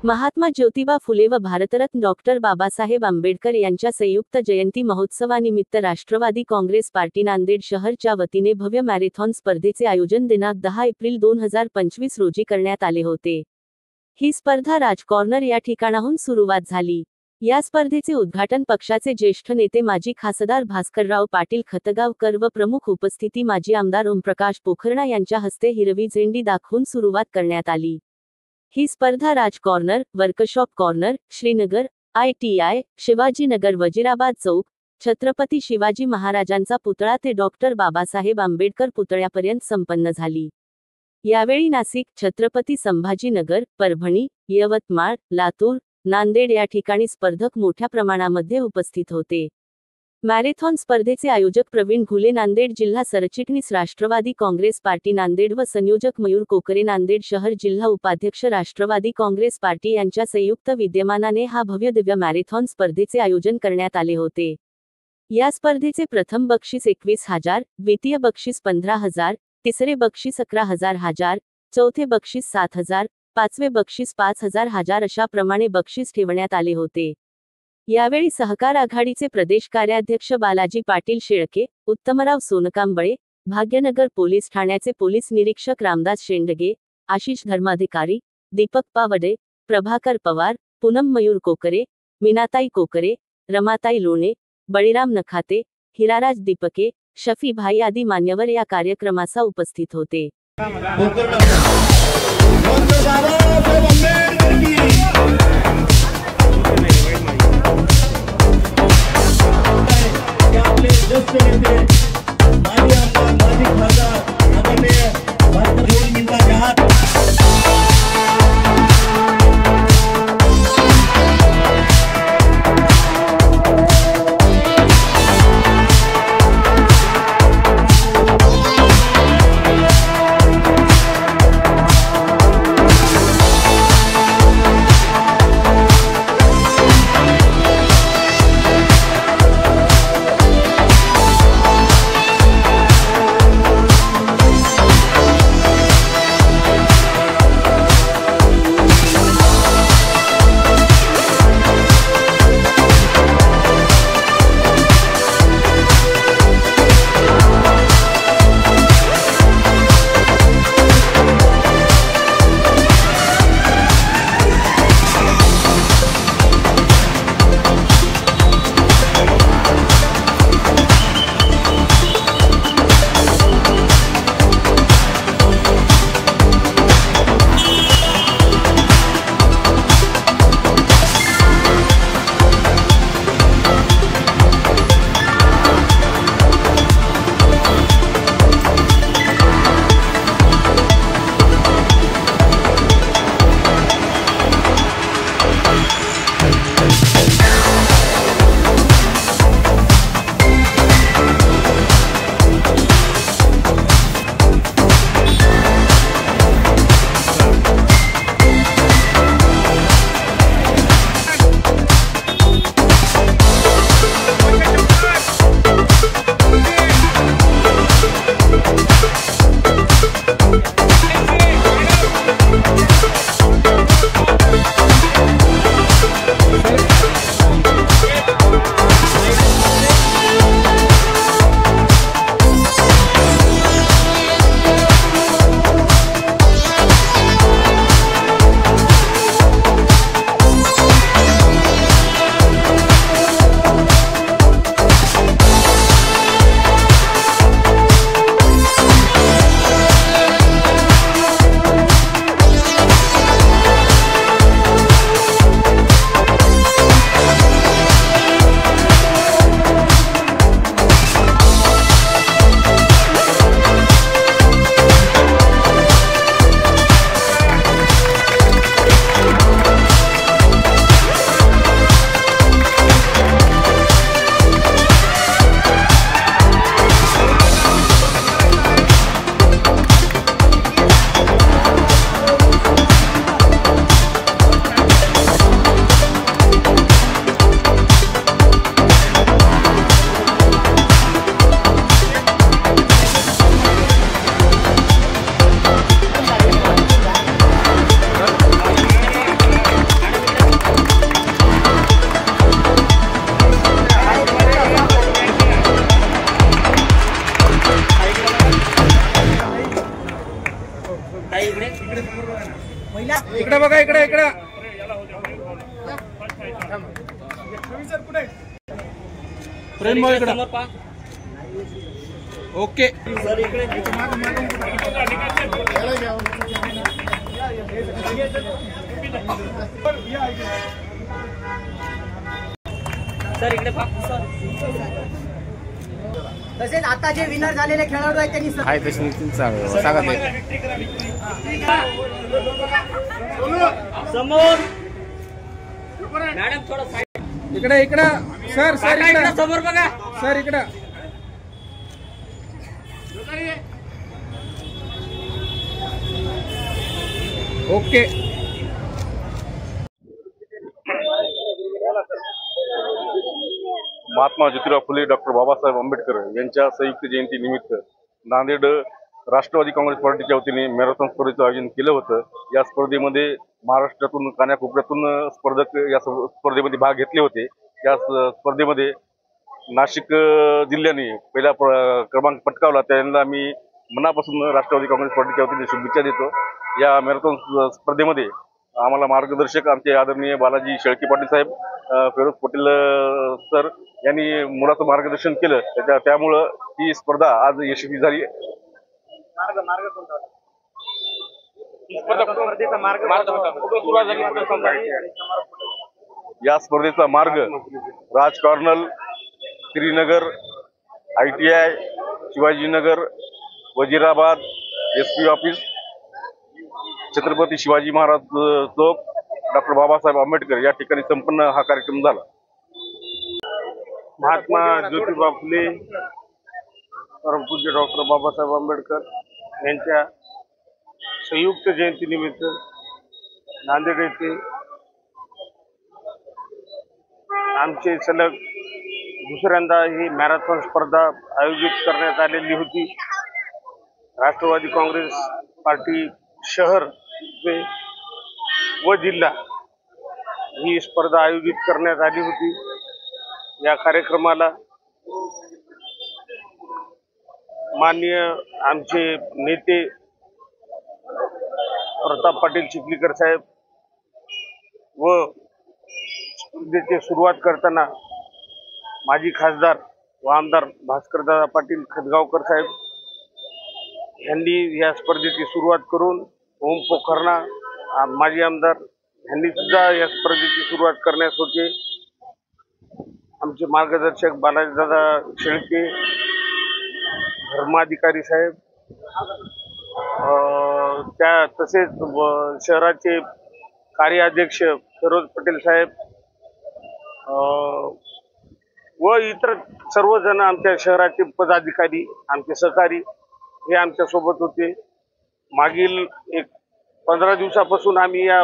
महात्मा ज्योतिबा फुले व भारतरत्न डॉक्टर बाबासाहेब आंबेडकर यांच्या संयुक्त जयंती महोत्सवानिमित्त राष्ट्रवादी काँग्रेस पार्टी नांदेड शहरच्या वतीने भव्य मॅरेथॉन स्पर्धेचे आयोजन दिनांक 10 एप्रिल 2025 रोजी करण्यात आले होते। ही स्पर्धा राज कॉर्नर या ठिकाणाहून सुरुवात झाली। या स्पर्धेचे उद्घाटन पक्षाचे ज्येष्ठ नेते माजी खासदार भास्करराव पाटील खतगावकर व प्रमुख उपस्थिती माजी आमदार ओमप्रकाश पोखरणा यांच्या हस्ते हिरवी झेंडी दाखवून सुरुवात करण्यात आली। ही स्पर्धा Raj corner, workshop corner, Shrinagar, ITI, Shivajinagar, Wazirabad Chowk, Chhatrapati Shivaji महाराजांचा पुतळा ते डॉक्टर बाबासाहेब आंबेडकर पुतळ्यापर्यंत संपन्न झाली। यावेळी नाशिक, छत्रपती संभाजीनगर, परभणी, यवतमाळ, लातूर, नांदेड या ठिकाणी स्पर्धक मोठ्या प्रमाणामध्ये उपस्थित होते। मॅरेथॉन स्पर्धेचे आयोजक प्रवीण घुले नांदेड, जिल्हा सरचिटणीस राष्ट्रवादी काँग्रेस पार्टी नांदेड व संयोजक मयूर कोकरे नांदेड शहर, जिल्हा उपाध्यक्ष राष्ट्रवादी काँग्रेस पार्टी यांच्या संयुक्त विद्यमानाने हा भव्य दिव्य मॅरेथॉन स्पर्धेचे आयोजन करण्यात आले होते। या स्पर्धेचे प्रथम बक्षीस 21,000, द्वितीय बक्षीस 15,000, तिसरे बक्षीस 11,000, चौथे बक्षीस 7,000, पाचवे बक्षीस 5,000 अशा प्रमाणे बक्षीस ठेवण्यात आले होते। यावेळी सहकार आघाडीचे प्रदेश कार्याध्यक्ष बालाजी पाटील शेळके, उत्तमराव सोनकांबळे, भाग्यनगर पोलीस ठाण्याचे पोलीस निरीक्षक रामदास शेंडगे, आशिष धर्माधिकारी, दीपक पावडे, प्रभाकर पवार, पूनम मयूर कोकरे, मीनाताई कोकरे, रमाताई लोणे, बळीराम नखाते, हिराराज दीपके, शफी भाई आदी मान्यवर या कार्यक्रमास उपस्थित होते। इकडे बघा, इकडे इकडे प्रेम भाऊ इकडे. ओके सर इकडे तसेच आता जे विनर झालेले खेळाडू आहेत त्यांनी सांगा समोर मॅडम थोडं साइड इकडे इकडे सर सर इकडे समोर बघा सर इकडे. ओके महात्मा ज्योतिराव फुले डॉक्टर बाबासाहेब आंबेडकर यांच्या संयुक्त जयंती निमित्त नांदेड राष्ट्रवादी काँग्रेस पार्टीच्या वतीने मॅरेथॉन स्पर्धेचं आयोजन केलं होतं. या स्पर्धेमध्ये महाराष्ट्रातून कानाकोपऱ्यातून स्पर्धक या स्पर्धेमध्ये भाग घेतले होते. या स्पर्धेमध्ये नाशिक जिल्ह्याने पहिला क्रमांक पटकावला. त्यांना मी मनापासून राष्ट्रवादी काँग्रेस पार्टीच्या वतीने शुभेच्छा देतो. या मॅरेथॉन स्पर्धेमध्ये आम्हाला मार्गदर्शक आमचे आदरणीय बालाजी शेळके पाटील साहेब, फिरोज पटेल सर यांनी मुलाचं मार्गदर्शन केलं. त्यामुळं ही स्पर्धा आज यशस्वी झाली. या स्पर्धेचा मार्ग Raj corner, Shrinagar, ITI, Shivajinagar, Wazirabad, SP office, Chhatrapati Shivaji Maharaj Chowk, doctor Babasaheb Ambedkar या ठिकाणी संपन्न हा कार्यक्रम झाला. महात्मा ज्योतिबा फुले परमपूज्य डॉक्टर बाबासाहेब आंबेडकर यांच्या संयुक्त जयंतीनिमित्त नांदेड येथे आमचे सलग दुसऱ्यांदा ही मॅरेथॉन स्पर्धा आयोजित करण्यात आलेली होती. राष्ट्रवादी काँग्रेस पार्टी शहर व जिल्हा ही स्पर्धा आयोजित करण्यात आली होती. या कार्यक्रमाला माननीय आमचे नेते प्रताप पाटील चिखलीकर साहेब व स्पर्धेची सुरुवात करताना माजी खासदार व आमदार भास्करदादा पाटील खतगावकर साहेब यांनी या स्पर्धेची सुरुवात करून ओम पोखरणा माजी आमदार यांनी सुद्धा या स्पर्धेची सुरुवात करण्यास होते. आमचे मार्गदर्शक बालाजीदादा शेळके, धर्माधिकारी साहेब, तसेच शहराचे कार्याध्यक्ष फिरोज पटेल साहेब व इतर सर्वजण आमच्या शहराचे पदाधिकारी, आमचे सहकारी हे आमच्या सोबत होते. मागील 15 दिवसापासून आम्ही या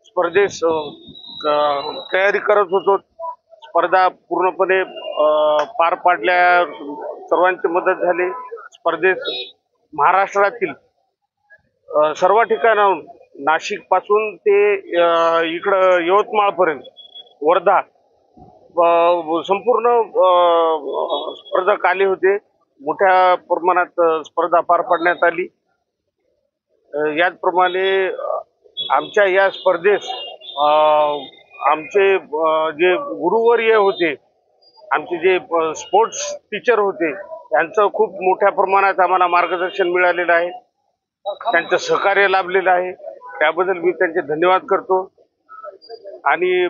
स्पर्धेस तयारी करत होतो. स्पर्धा पूर्णपणे पार पाडल्या, सर्वांची मदत झाली. स्पर्धेत महाराष्ट्रातील सर्व ठिकाणाहून नाशिक पासून ते इकडं यवतमाळपर्यंत, वर्धा संपूर्ण स्पर्धक आले होते. मोठ्या प्रमाणात स्पर्धा पार पाडण्यात आली. याचप्रमाणे आमच्या या स्पर्धेस आमचे जे गुरुवर्य होते, आमचे जे स्पोर्ट्स टीचर होते, त्यांचं खूप मोठ्या प्रमाणात आम्हाला मार्गदर्शन मिळालेलं आहे. त्यांचं सहकार्य लाभलेलं आहे. त्याबद्दल मी त्यांचे धन्यवाद करतो. आणि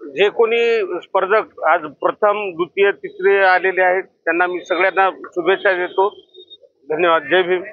जे कोणी स्पर्धक आज प्रथम, द्वितीय, तिसरे आलेले आहेत त्यांना मी सगळ्यांना शुभेच्छा देतो. धन्यवाद. जय भीम.